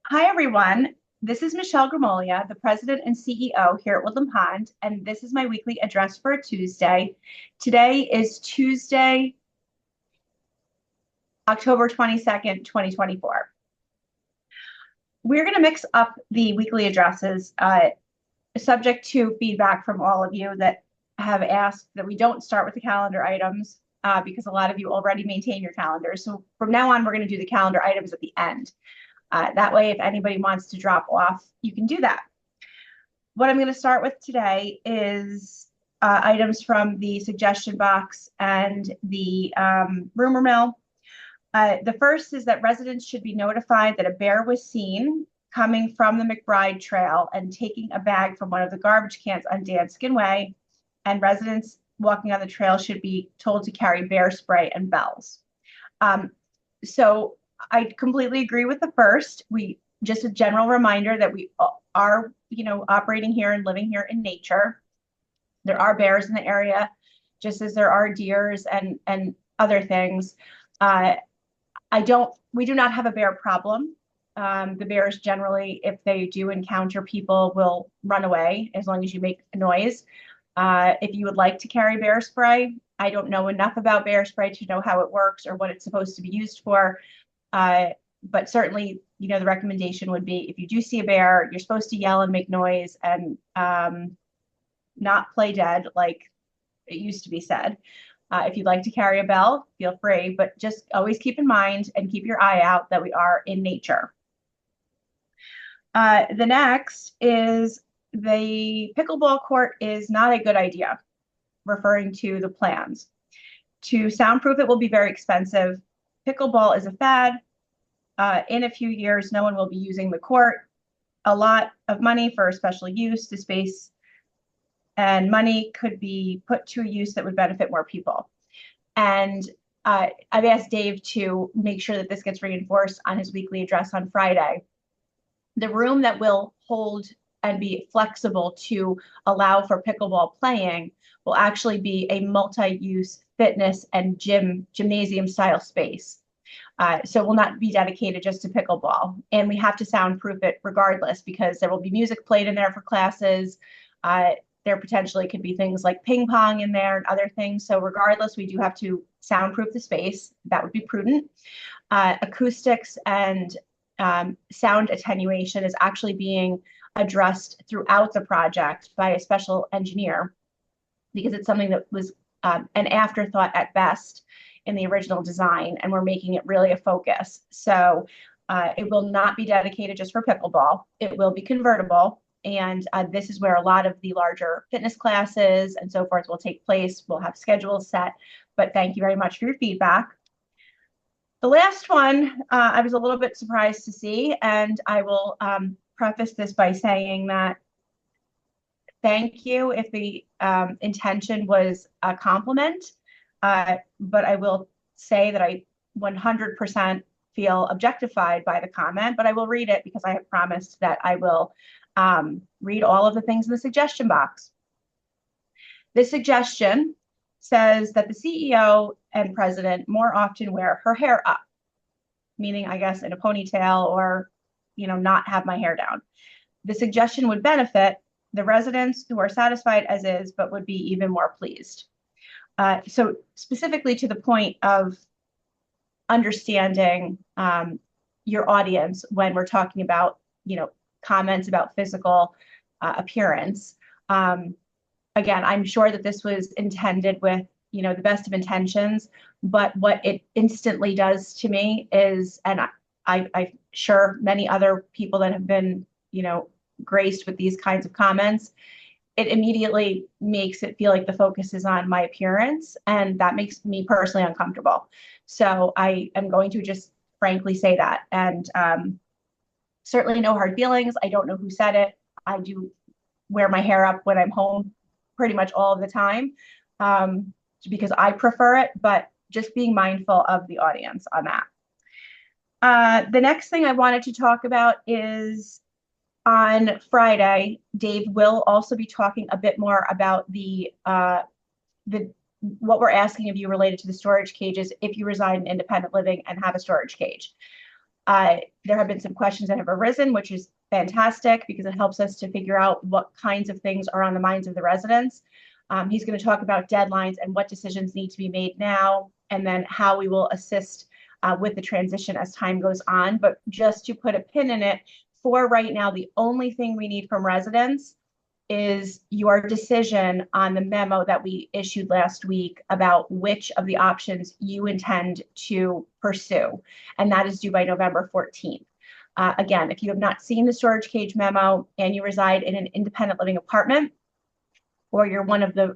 Hi, everyone. This is Michelle Gramoglia, the President and CEO here at Woodland Pond, and this is my weekly address for a Tuesday. Today is Tuesday, October 22nd, 2024. We're going to mix up the weekly addresses, subject to feedback from all of you that have asked that we don't start with the calendar items because a lot of you already maintain your calendars. So from now on, we're going to do the calendar items at the end. That way, if anybody wants to drop off, you can do that. What I'm going to start with today is items from the suggestion box and the rumor mill. The first is that residents should be notified that a bear was seen coming from the McBride Trail and taking a bag from one of the garbage cans on Danskin Way, and residents walking on the trail should be told to carry bear spray and bells. So I completely agree with the first. Just a general reminder that we are, operating here and living here in nature. There are bears in the area, just as there are deers and other things. We do not have a bear problem. The bears generally, if they do encounter people, will run away as long as you make a noise. If you would like to carry bear spray, I don't know enough about bear spray to know how it works or what it's supposed to be used for. But certainly, the recommendation would be if you do see a bear, you're supposed to yell and make noise and not play dead like it used to be said. If you'd like to carry a bell, feel free, but just always keep in mind and keep your eye out that we are in nature. The next is the pickleball court is not a good idea, referring to the plans. To soundproof it will be very expensive. Pickleball is a fad. In a few years, no one will be using the court. A lot of money for special use, the space and money could be put to a use that would benefit more people. And I've asked Dave to make sure that this gets reinforced on his weekly address on Friday. The room that will hold and be flexible to allow for pickleball playing will actually be a multi-use fitness and gymnasium style space. So it will not be dedicated just to pickleball. And we have to soundproof it regardless because there will be music played in there for classes. There potentially could be things like ping pong in there and other things. So regardless, we do have to soundproof the space. That would be prudent. Acoustics and sound attenuation is actually being addressed throughout the project by a special engineer because it's something that was an afterthought at best in the original design, and we're making it really a focus. So it will not be dedicated just for pickleball. It will be convertible. And this is where a lot of the larger fitness classes and so forth will take place. We'll have schedules set, but thank you very much for your feedback. The last one, I was a little bit surprised to see, and I will preface this by saying that thank you if the intention was a compliment, but I will say that I 100% feel objectified by the comment, but I will read it because I have promised that I will read all of the things in the suggestion box. This suggestion says that the CEO and president more often wear her hair up, meaning, I guess, in a ponytail or, not have my hair down. The suggestion would benefit the residents who are satisfied as is, but would be even more pleased. So specifically to the point of understanding your audience when we're talking about, comments about physical appearance. Again, I'm sure that this was intended with, the best of intentions, but what it instantly does to me is, and I'm sure many other people that have been, graced with these kinds of comments, it immediately makes it feel like the focus is on my appearance, and that makes me personally uncomfortable. So I am going to just frankly say that, and certainly no hard feelings. I don't know who said it. I do wear my hair up when I'm home pretty much all of the time because I prefer it, but just being mindful of the audience on that. The next thing I wanted to talk about is on Friday, Dave will also be talking a bit more about the what we're asking of you related to the storage cages if you reside in independent living and have a storage cage. There have been some questions that have arisen, which is fantastic because it helps us to figure out what kinds of things are on the minds of the residents. He's going to talk about deadlines and what decisions need to be made now, and then how we will assist with the transition as time goes on. But just to put a pin in it, for right now, the only thing we need from residents is your decision on the memo that we issued last week about which of the options you intend to pursue. And that is due by November 14th. Again, if you have not seen the storage cage memo and you reside in an independent living apartment, or you're one of the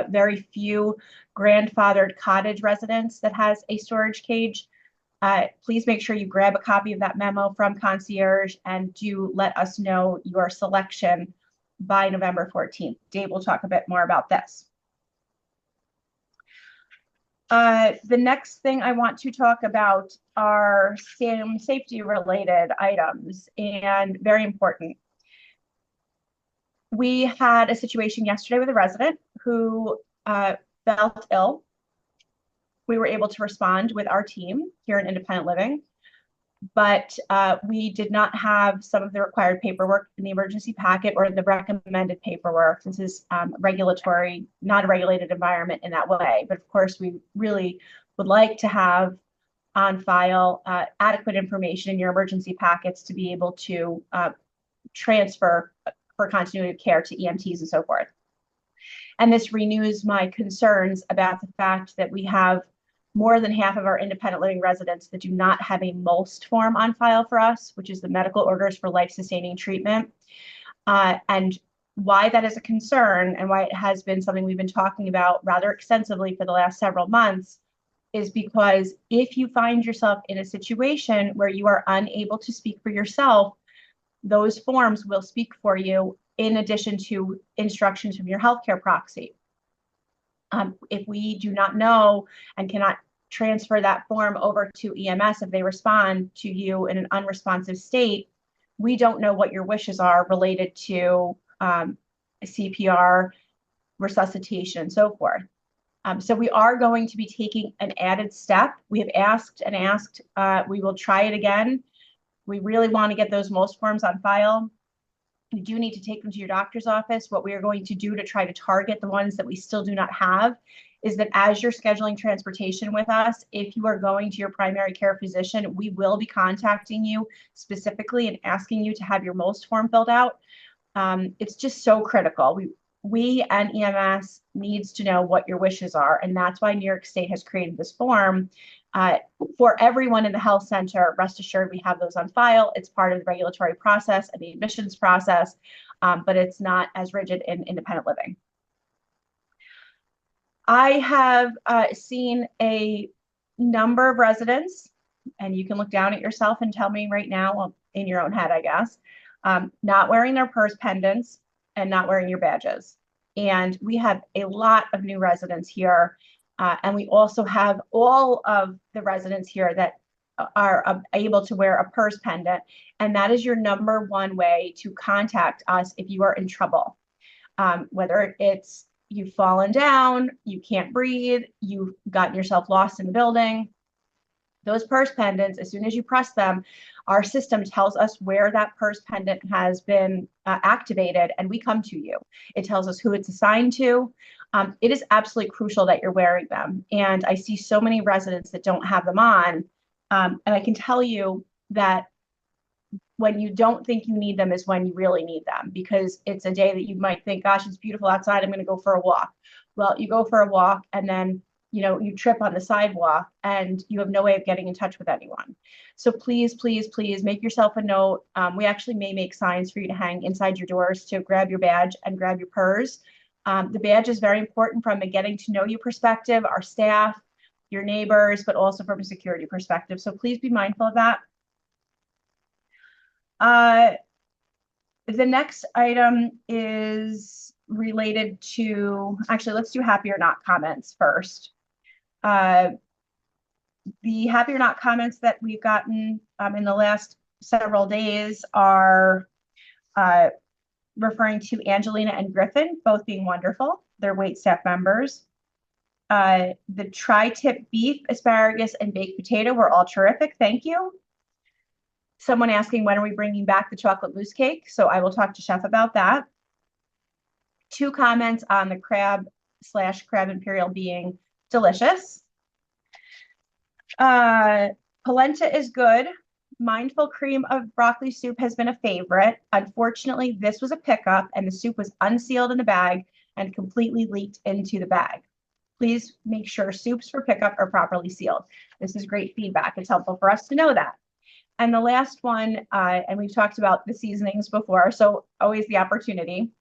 very few grandfathered cottage residents that has a storage cage, please make sure you grab a copy of that memo from concierge and do let us know your selection by November 14th. Dave will talk a bit more about this. The next thing I want to talk about are some safety related items, and very important. We had a situation yesterday with a resident who felt ill. We were able to respond with our team here in Independent Living, but we did not have some of the required paperwork in the emergency packet or the recommended paperwork. This is regulatory, not a regulated environment in that way. But of course, we really would like to have on file adequate information in your emergency packets to be able to transfer for continuity of care to EMTs and so forth. And this renews my concerns about the fact that we have more than half of our independent living residents that do not have a MOST form on file for us, which is the medical orders for life-sustaining treatment. And why that is a concern and why it has been something we've been talking about rather extensively for the last several months is because if you find yourself in a situation where you are unable to speak for yourself, those forms will speak for you in addition to instructions from your healthcare proxy. If we do not know and cannot transfer that form over to EMS if they respond to you in an unresponsive state, we don't know what your wishes are related to CPR, resuscitation, and so forth. So we are going to be taking an added step. We have asked and asked. We will try it again. We really want to get those MOST forms on file. You do need to take them to your doctor's office. What we are going to do to try to target the ones that we still do not have is that as you're scheduling transportation with us, if you are going to your primary care physician, we will be contacting you specifically and asking you to have your MOST form filled out. It's just so critical. We and EMS needs to know what your wishes are. And that's why New York State has created this form. For everyone in the health center, rest assured we have those on file. It's part of the regulatory process and the admissions process, but it's not as rigid in independent living. I have seen a number of residents, and you can look down at yourself and tell me right now, well, in your own head, I guess, not wearing their purse pendants and not wearing your badges. And we have a lot of new residents here. And we also have all of the residents here that are able to wear a purse pendant. And that is your number one way to contact us if you are in trouble. Whether it's you've fallen down, you can't breathe, you've gotten yourself lost in the building. Those purse pendants, as soon as you press them, our system tells us where that purse pendant has been activated, and we come to you. It tells us who it's assigned to. It is absolutely crucial that you're wearing them. And I see so many residents that don't have them on. And I can tell you that when you don't think you need them is when you really need them, because it's a day that you might think, gosh, it's beautiful outside, I'm going to go for a walk. Well, you go for a walk and then you trip on the sidewalk and you have no way of getting in touch with anyone. So please, please, please make yourself a note. We actually may make signs for you to hang inside your doors to grab your badge and grab your PERS. The badge is very important from a getting to know you perspective, our staff, your neighbors, but also from a security perspective. So please be mindful of that. The next item is related to, actually, let's do happy or not comments first. The happy or not comments that we've gotten in the last several days are referring to Angelina and Griffin, both being wonderful. They're wait staff members. The tri-tip beef, asparagus, and baked potato were all terrific. Thank you. Someone asking, when are we bringing back the chocolate mousse cake? So I will talk to Chef about that. 2 comments on the crab/crab imperial being delicious. Polenta is good. Mindful cream of broccoli soup has been a favorite. Unfortunately, this was a pickup and the soup was unsealed in a bag and completely leaked into the bag. Please make sure soups for pickup are properly sealed. This is great feedback. It's helpful for us to know that. And the last one, and we've talked about the seasonings before, so always the opportunity.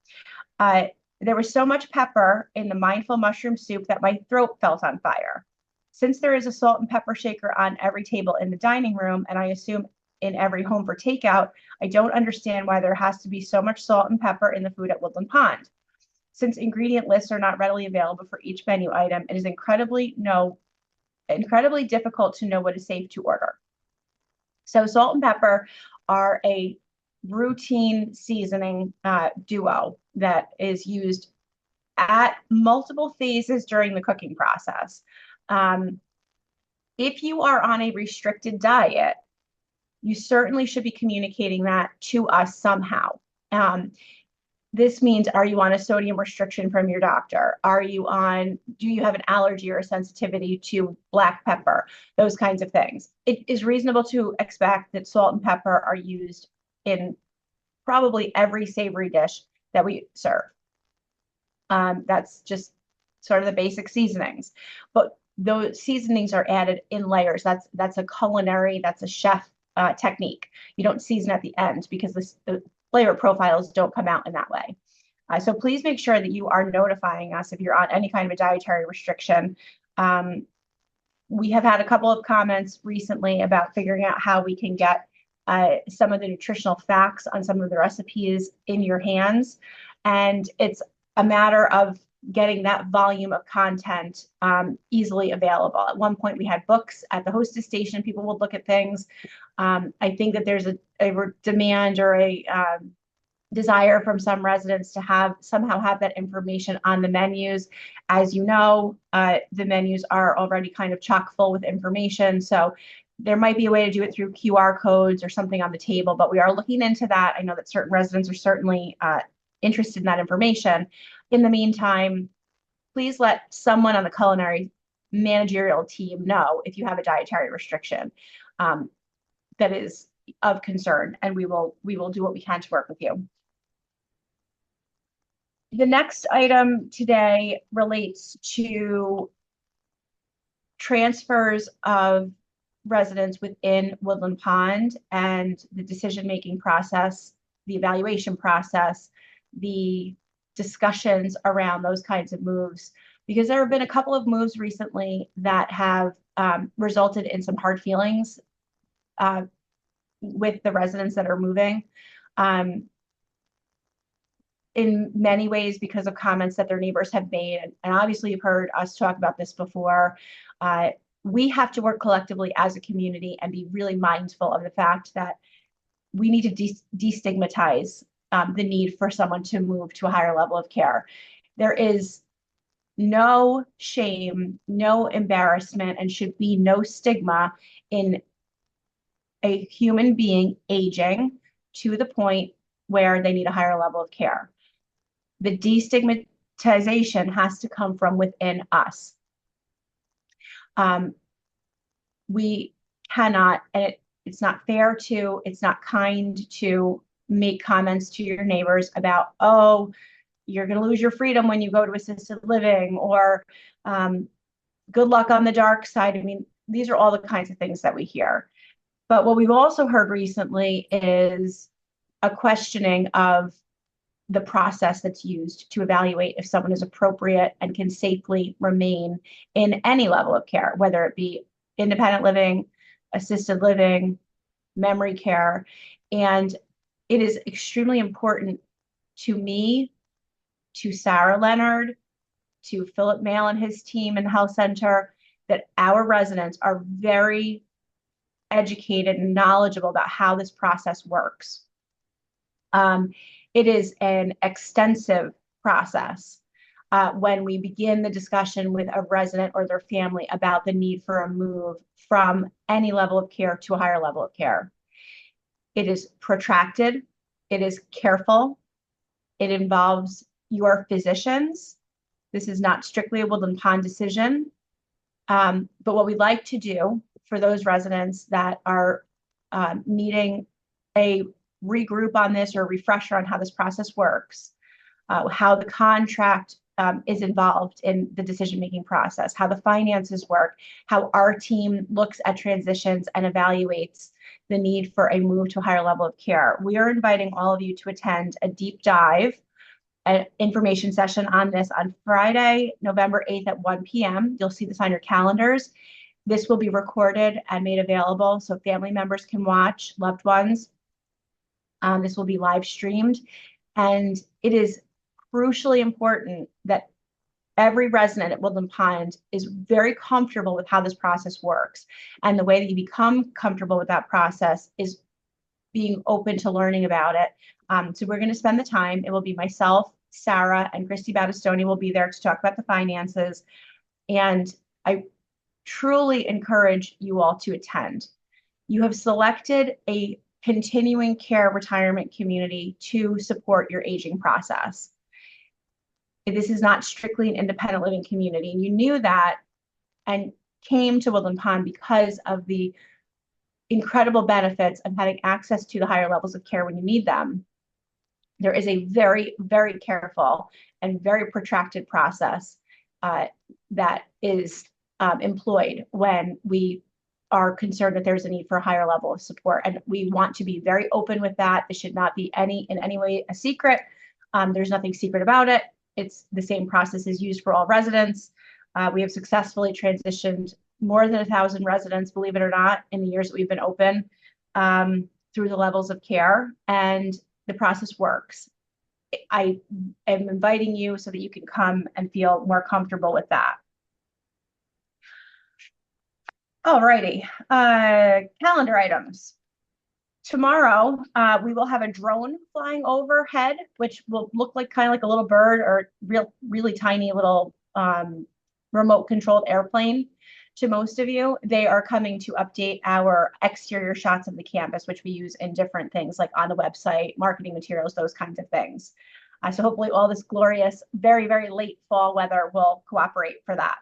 There was so much pepper in the mindful mushroom soup that my throat felt on fire. Since there is a salt and pepper shaker on every table in the dining room, and I assume in every home for takeout, I don't understand why there has to be so much salt and pepper in the food at Woodland Pond. Since ingredient lists are not readily available for each menu item, it is incredibly difficult to know what is safe to order. So salt and pepper are a routine seasoning duo that is used at multiple phases during the cooking process. If you are on a restricted diet, you certainly should be communicating that to us somehow. This means, are you on a sodium restriction from your doctor? Do you have an allergy or a sensitivity to black pepper? Those kinds of things. It is reasonable to expect that salt and pepper are used in probably every savory dish that we serve. That's just sort of the basic seasonings. But those seasonings are added in layers. That's a chef technique. You don't season at the end because the flavor profiles don't come out in that way. So please make sure that you are notifying us if you're on any kind of a dietary restriction. We have had a couple of comments recently about figuring out how we can get some of the nutritional facts on some of the recipes in your hands. And it's a matter of getting that volume of content easily available. At one point, we had books at the hostess station. People would look at things. I think that there's a demand or a desire from some residents to somehow have that information on the menus. As you know, the menus are already kind of chock full with information. So there might be a way to do it through QR codes or something on the table, but we are looking into that. I know that certain residents are certainly interested in that information. In the meantime, please let someone on the culinary managerial team know if you have a dietary restriction that is of concern, and we will do what we can to work with you. The next item today relates to transfers of residents within Woodland Pond and the decision-making process, the evaluation process, the discussions around those kinds of moves, because there have been a couple of moves recently that have resulted in some hard feelings with the residents that are moving. In many ways because of comments that their neighbors have made. And obviously you've heard us talk about this before. We have to work collectively as a community and be really mindful of the fact that we need to destigmatize the need for someone to move to a higher level of care. There is no shame, no embarrassment, and should be no stigma in a human being aging to the point where they need a higher level of care. The destigmatization has to come from within us. We cannot, and it's not fair to, it's not kind to make comments to your neighbors about, oh, you're going to lose your freedom when you go to assisted living, or good luck on the dark side. I mean, these are all the kinds of things that we hear. But what we've also heard recently is a questioning of the process that's used to evaluate if someone is appropriate and can safely remain in any level of care, whether it be independent living, assisted living, memory care. And it is extremely important to me, to Sarah Leonard, to Philip Mail and his team in the health center, that our residents are very educated and knowledgeable about how this process works. It is an extensive process when we begin the discussion with a resident or their family about the need for a move from any level of care to a higher level of care. It is protracted. It is careful. It involves your physicians. This is not strictly a Woodland Pond decision. But what we'd like to do for those residents that are needing a regroup on this or a refresher on how this process works, how the contract is involved in the decision-making process, how the finances work, how our team looks at transitions and evaluates the need for a move to a higher level of care. We are inviting all of you to attend a deep dive, an information session on this on Friday, November 8th at 1 p.m. You'll see this on your calendars. This will be recorded and made available so family members can watch, loved ones. This will be live streamed. And it is crucially important that every resident at Woodland Pond is very comfortable with how this process works. And the way that you become comfortable with that process is being open to learning about it. So we're going to spend the time. It will be myself, Sarah, and Christy Battistoni will be there to talk about the finances. And I truly encourage you all to attend. You have selected a continuing care retirement community to support your aging process. This is not strictly an independent living community. And you knew that and came to Woodland Pond because of the incredible benefits of having access to the higher levels of care when you need them. There is a very, very careful and very protracted process that is employed when we are concerned that there's a need for a higher level of support. And we want to be very open with that. It should not be in any way a secret. There's nothing secret about it. It's the same process is used for all residents. We have successfully transitioned more than 1,000 residents, believe it or not, in the years that we've been open through the levels of care, and the process works. I am inviting you so that you can come and feel more comfortable with that. All righty, calendar items. Tomorrow, we will have a drone flying overhead, which will look like kind of like a little bird or really tiny little remote controlled airplane. To most of you, they are coming to update our exterior shots of the campus, which we use in different things like on the website, marketing materials, those kinds of things. So hopefully all this glorious, very, very late fall weather will cooperate for that.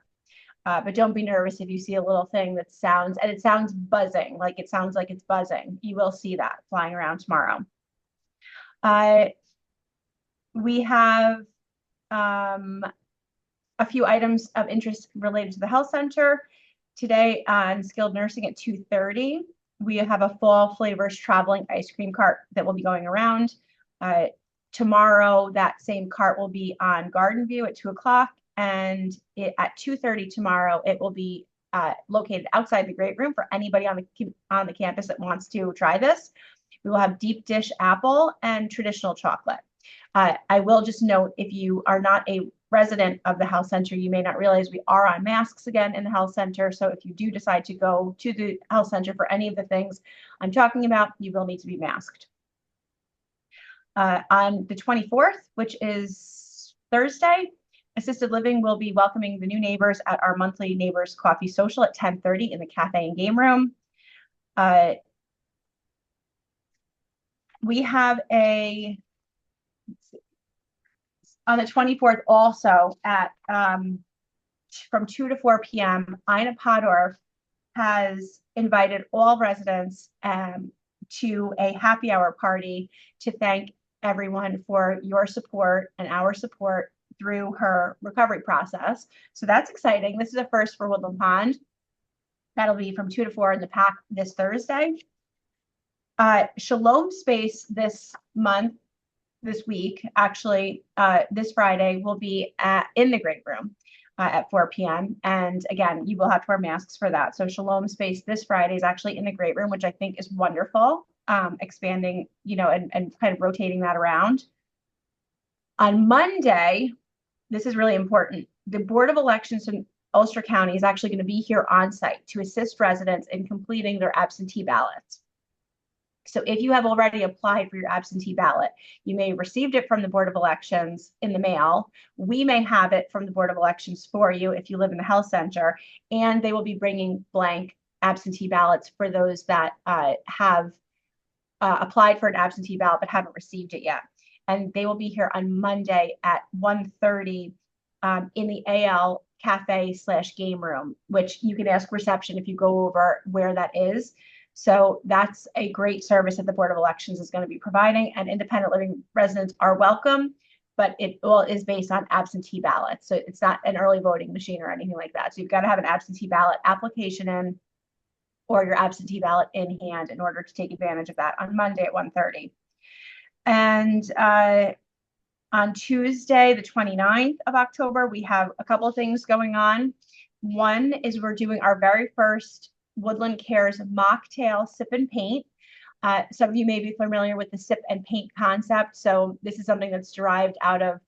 But don't be nervous if you see a little thing that sounds, and it sounds buzzing, like it sounds like it's buzzing. You will see that flying around tomorrow. We have a few items of interest related to the health center. Today on skilled nursing at 2:30, we have a fall flavors traveling ice cream cart that will be going around. Tomorrow, that same cart will be on Garden View at 2 o'clock. And at 2:30 tomorrow, it will be located outside the great room for anybody on the campus that wants to try this. We will have deep dish apple and traditional chocolate. I will just note, if you are not a resident of the health center, you may not realize we are on masks again in the health center. So if you do decide to go to the health center for any of the things I'm talking about, you will need to be masked. On the 24th, which is Thursday, Assisted Living will be welcoming the new neighbors at our monthly neighbors coffee social at 10:30 in the cafe and game room. We have on the 24th also at from 2 to 4 p.m. Ina Podorf has invited all residents to a happy hour party to thank everyone for your support and our support through her recovery process. So that's exciting. This is a first for Woodland Pond. That'll be from 2 to 4 in the PAC this Thursday. Shalom Space this week, actually, this Friday will be in the great room at 4 p.m. And again, you will have to wear masks for that. So Shalom Space this Friday is actually in the great room, which I think is wonderful, expanding, and kind of rotating that around. On Monday, this is really important. The Board of Elections in Ulster County is actually going to be here on site to assist residents in completing their absentee ballots. So if you have already applied for your absentee ballot, you may have received it from the Board of Elections in the mail. We may have it from the Board of Elections for you if you live in the health center, and they will be bringing blank absentee ballots for those that have applied for an absentee ballot but haven't received it yet. And they will be here on Monday at 1:30 in the AL cafe / game room, which you can ask reception if you go over where that is. So that's a great service that the Board of Elections is going to be providing, and independent living residents are welcome, but it all is based on absentee ballots. So it's not an early voting machine or anything like that. So you've got to have an absentee ballot application in or your absentee ballot in hand in order to take advantage of that on Monday at 1:30. And on Tuesday, the 29th of October, we have a couple of things going on. One is we're doing our very first Woodland Cares mocktail sip and paint. Some of you may be familiar with the sip and paint concept. So this is something that's derived out of,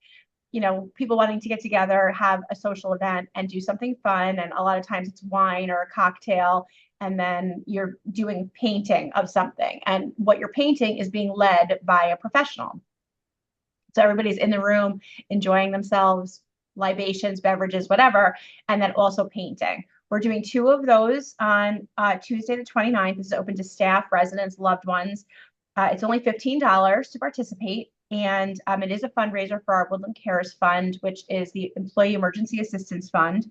people wanting to get together, have a social event and do something fun. And a lot of times it's wine or a cocktail, and then you're doing painting of something. And what you're painting is being led by a professional. So everybody's in the room enjoying themselves, libations, beverages, whatever, and then also painting. We're doing 2 of those on Tuesday the 29th. This is open to staff, residents, loved ones. It's only $15 to participate, and it is a fundraiser for our Woodland Cares Fund, which is the Employee Emergency Assistance Fund.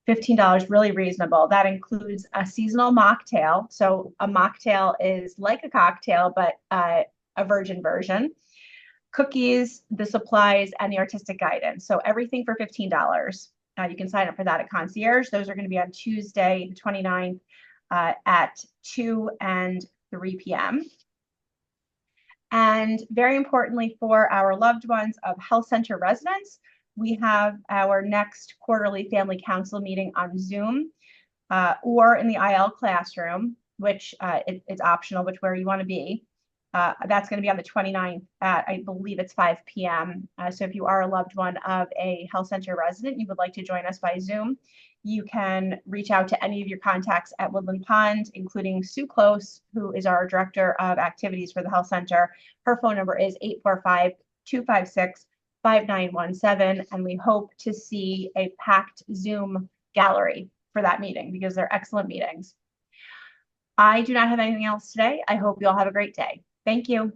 $15, really reasonable. That includes a seasonal mocktail. So a mocktail is like a cocktail, but a virgin version. Cookies, the supplies, and the artistic guidance. So everything for $15. You can sign up for that at Concierge. Those are going to be on Tuesday, the 29th at 2 and 3 p.m. And very importantly for our loved ones of health center residents, we have our next quarterly family council meeting on Zoom or in the IL classroom, which it's optional which you want to be. That's going to be on the 29th at, I believe it's 5 p.m. So if you are a loved one of a health center resident, you would like to join us by Zoom, you can reach out to any of your contacts at Woodland Pond, including Sue Close, who is our director of activities for the health center. Her phone number is 845-256-5917. And we hope to see a packed Zoom gallery for that meeting because they're excellent meetings. I do not have anything else today. I hope you all have a great day. Thank you.